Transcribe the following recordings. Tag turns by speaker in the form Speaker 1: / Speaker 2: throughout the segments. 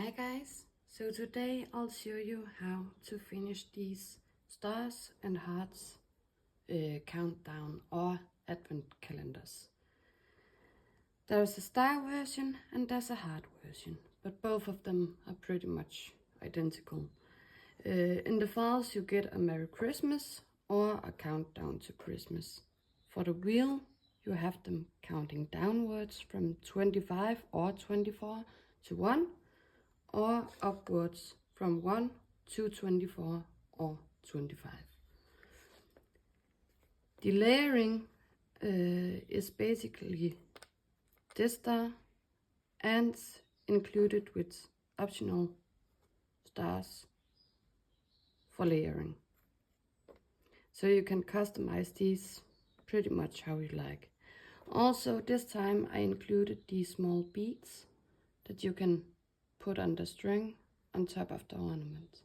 Speaker 1: Hi guys, so today I'll show you how to finish these stars and hearts countdown or advent calendars. There's a star version and there's a heart version, but both of them are pretty much identical. In the files you get a Merry Christmas or a countdown to Christmas. For the wheel you have them counting downwards from 25 or 24 to 1, or upwards from 1 to 24 or 25. The layering is basically this star and included with optional stars for layering. So you can customize these pretty much how you like. Also this time I included these small beads that you can put on the string on top of the ornament.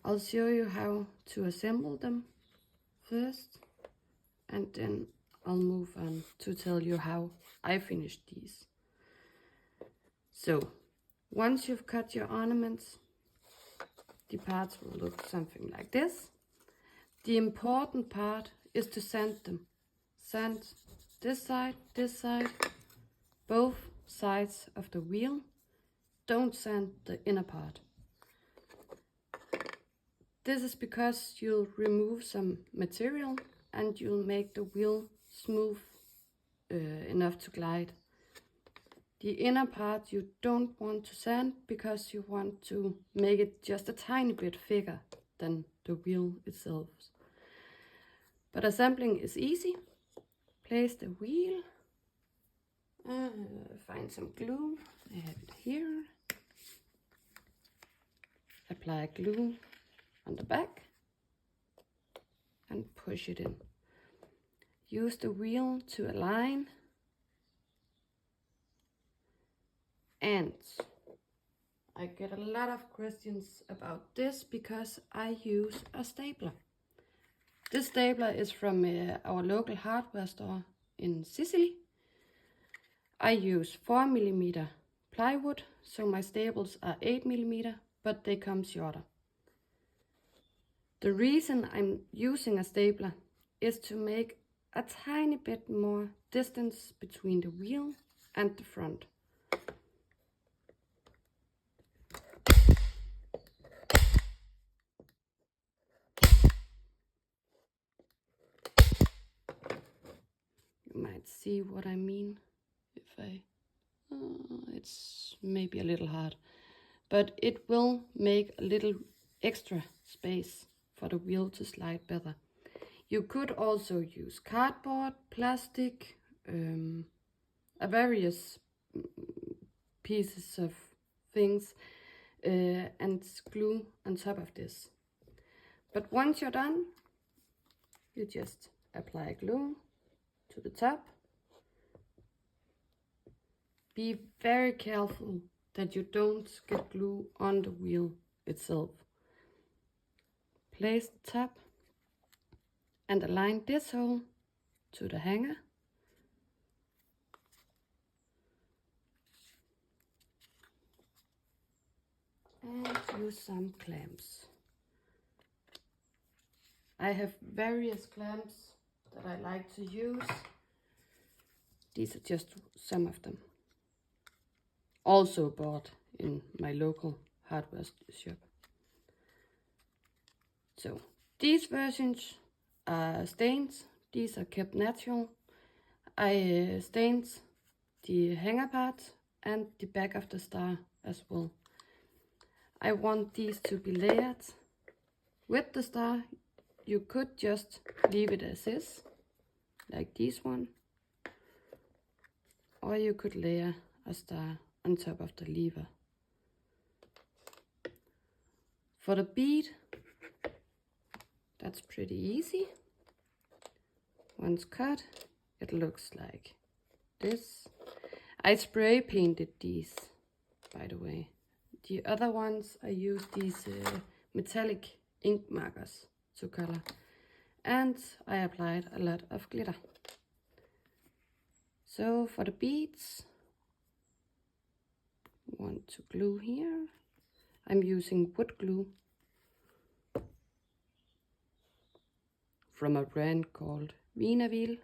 Speaker 1: I'll show you how to assemble them first, and then I'll move on to tell you how I finished these. So, once you've cut your ornaments, the parts will look something like this. The important part is to sand them. Sand this side, both sides of the wheel. Don't sand the inner part. This is because you'll remove some material and you'll make the wheel smooth enough to glide. The inner part you don't want to sand because you want to make it just a tiny bit thicker than the wheel itself. But assembling is easy. Place the wheel, find some glue, I have it here. Apply glue on the back and push it in. Use the wheel to align, and I get a lot of questions about this because I use a stapler. This stapler is from our local hardware store in Sicily. I use 4mm plywood, so my staples are 8mm, but they come shorter. The reason I'm using a stapler is to make a tiny bit more distance between the wheel and the front. You might see what I mean if I... it's maybe a little hard, but it will make a little extra space for the wheel to slide better. You could also use cardboard, plastic, various pieces of things and glue on top of this. But once you're done, you just apply glue to the top. Be very careful that you don't get glue on the wheel itself. Place the top and align this hole to the hanger. And use some clamps. I have various clamps that I like to use. These are just some of them. Also bought in my local hardware shop. So these versions are stains. These are kept natural. I stained the hanger part and the back of the star as well. I want these to be layered with the star. You could just leave it as is, like this one, or you could layer a star on top of the lever. For the bead, that's pretty easy. Once cut, it looks like this. I spray painted these, by the way. The other ones, I use these metallic ink markers to color. And I applied a lot of glitter. So for the beads, want to glue here. I'm using wood glue from a brand called Vinavil.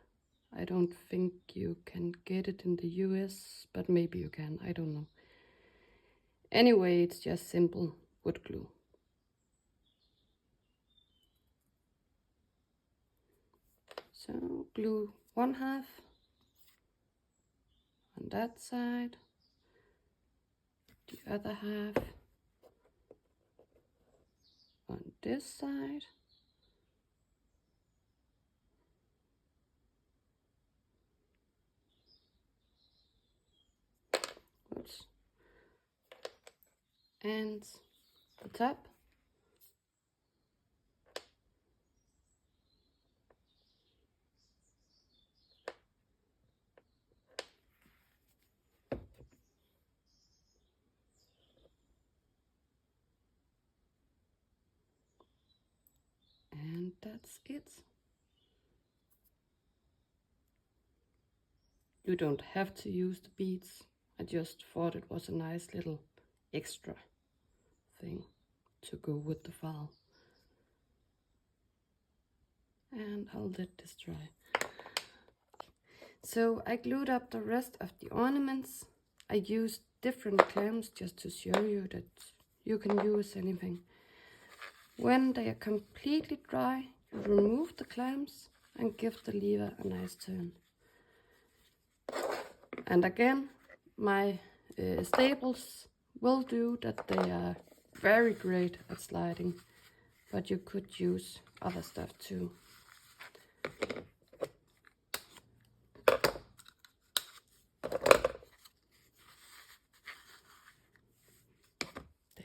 Speaker 1: I don't think you can get it in the US, but maybe you can, I don't know. Anyway, it's just simple wood glue. So glue one half on that side, the other half on this side. Oops. And the top. And that's it. You don't have to use the beads. I just thought it was a nice little extra thing to go with the file. And I'll let this dry. So I glued up the rest of the ornaments. I used different clamps just to show you that you can use anything. When they are completely dry, you remove the clamps and give the lever a nice turn. And again, my staples will do that. They are very great at sliding, but you could use other stuff too.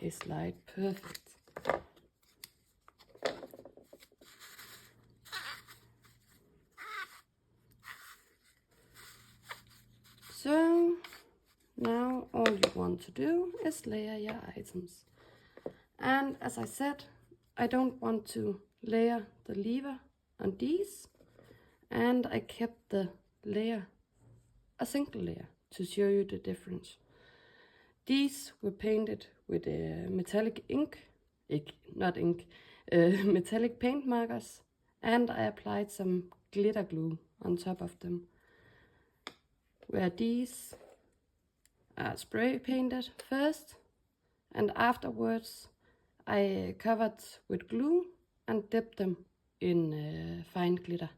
Speaker 1: They slide perfect. So now all you want to do is layer your items. And as I said, I don't want to layer the lever on these, and I kept the layer a single layer to show you the difference. These were painted with metallic metallic paint markers, and I applied some glitter glue on top of them, where these are spray painted first, and afterwards I covered with glue and dipped them in fine glitter.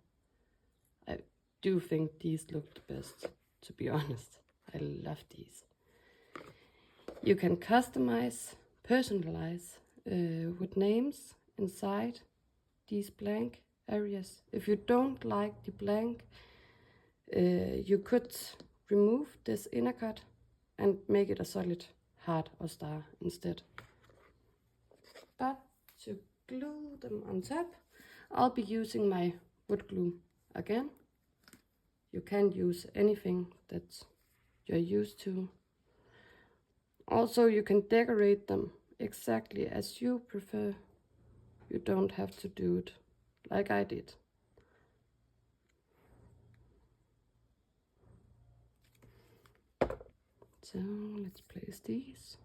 Speaker 1: I do think these look the best, to be honest. I love these. You can customize, personalize with names inside these blank areas. If you don't like the blank, you could remove this inner cut and make it a solid heart or star instead. But to glue them on top, I'll be using my wood glue again. You can use anything that you're used to. Also, you can decorate them exactly as you prefer. You don't have to do it like I did. So let's place these.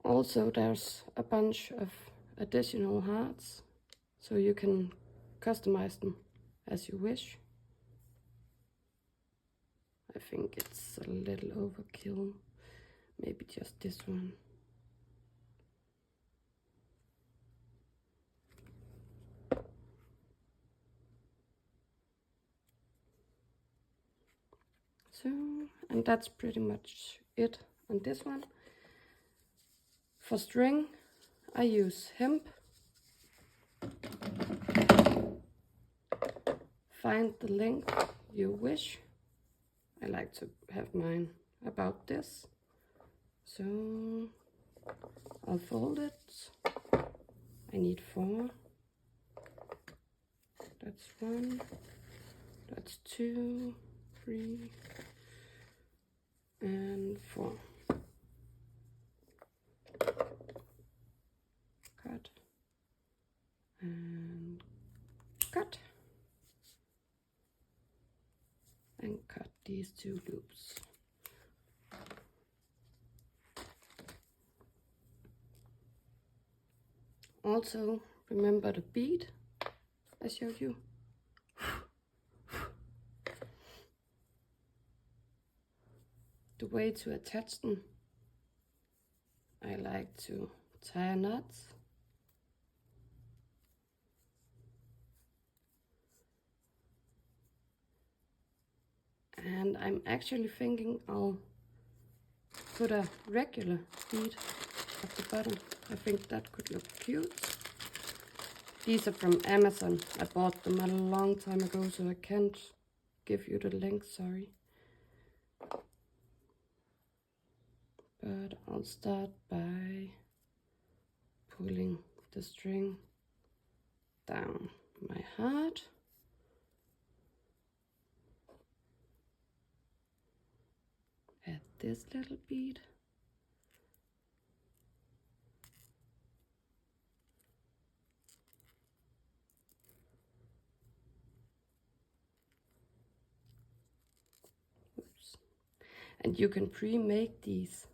Speaker 1: Also, there's a bunch of additional hearts, so you can customize them as you wish. I think it's a little overkill. Maybe just this one. So, and that's pretty much it on this one. For string, I use hemp. Find the length you wish. I like to have mine about this. So I'll fold it. I need 4. That's 1. That's 2, 3, and 4. Cut. And these 2 loops. Also, remember the bead I showed you. The way to attach them, I like to tie a knot. And I'm actually thinking I'll put a regular bead at the bottom. I think that could look cute. These are from Amazon. I bought them a long time ago, so I can't give you the link, sorry. But I'll start by pulling the string down my heart. Add this little bead. Oops. And you can pre-make these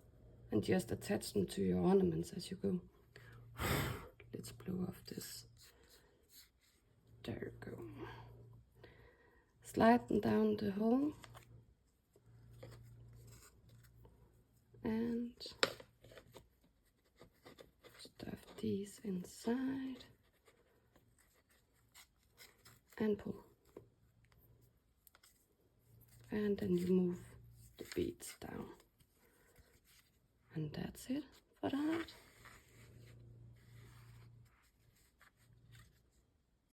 Speaker 1: and just attach them to your ornaments as you go. Let's blow off this. There you go. Slide them down the hole. And stuff these inside. And pull. And then you move the beads down. And that's it for the heart.